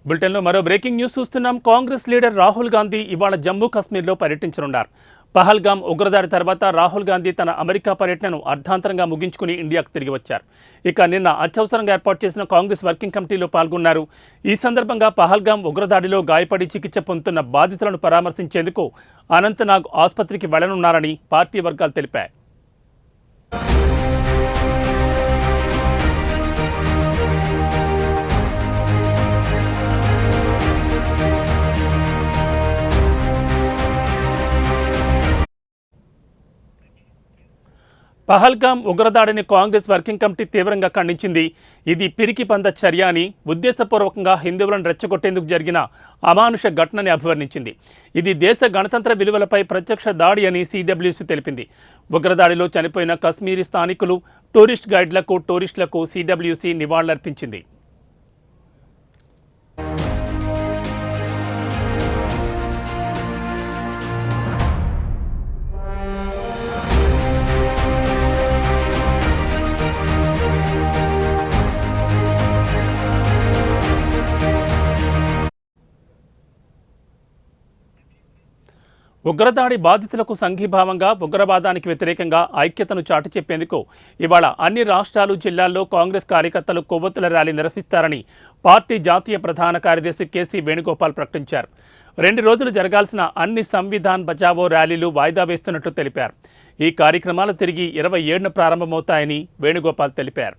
బులెటిన్లో మరో breaking news చూస్తున్నాం. కాంగ్రెస్ లీడర్ రాహుల్ గాంధీ ఇవాళ జమ్మూ కాశ్మీర్లో పర్యటించనున్నారు. పహల్గామ్ ఉగ్రదాడి తర్వాత రాహుల్ గాంధీ తన అమెరికా పర్యటనను అర్ధాంతరంగా ముగించుకుని ఇండియాకు తిరిగి వచ్చారు. ఇక నిన్న అత్యవసరంగా ఏర్పాటు చేసిన కాంగ్రెస్ వర్కింగ్ కమిటీలో పాల్గొన్నారు. ఈ సందర్భంగా పహల్గామ్ ఉగ్రదాడిలో గాయపడి చికిత్స పొందుతున్న బాధితులను పరామర్శించేందుకు అనంతనాగ్ ఆసుపత్రికి వెళ్లనున్నారని పార్టీ వర్గాలు తెలిపాయి. పహల్గామ్ ఉగ్రదాడిని కాంగ్రెస్ వర్కింగ్ కమిటీ తీవ్రంగా ఖండించింది. ఇది పిరికి పంద చర్య అని, ఉద్దేశపూర్వకంగా హిందువులను రెచ్చగొట్టేందుకు జరిగిన అమానుష ఘటనని అభివర్ణించింది. ఇది దేశ గణతంత్ర విలువలపై ప్రత్యక్ష దాడి అని సిడబ్ల్యూసీ తెలిపింది. ఉగ్రదాడిలో చనిపోయిన కశ్మీరీ స్థానికులు, టూరిస్ట్ టూరిస్టులకు సిడబ్ల్యూసీ నివాళులర్పించింది. ఉగ్రదాడి బాధితులకు సంఘీభావంగా ఉగ్రవాదానికి వ్యతిరేకంగా ఐక్యతను చాటి చెప్పేందుకు ఇవాళ అన్ని రాష్ట్రాలు, జిల్లాల్లో కాంగ్రెస్ కార్యకర్తలు కొవ్వొత్తుల ర్యాలీ నిర్వహిస్తారని పార్టీ జాతీయ ప్రధాన కార్యదర్శి కేసీ వేణుగోపాల్ ప్రకటించారు. 2 రోజులు జరగాల్సిన అన్ని సంవిధాన్ బచావో ర్యాలీలు వాయిదా వేస్తున్నట్లు తెలిపారు. ఈ కార్యక్రమాలు తిరిగి 27న ప్రారంభమవుతాయని వేణుగోపాల్ తెలిపారు.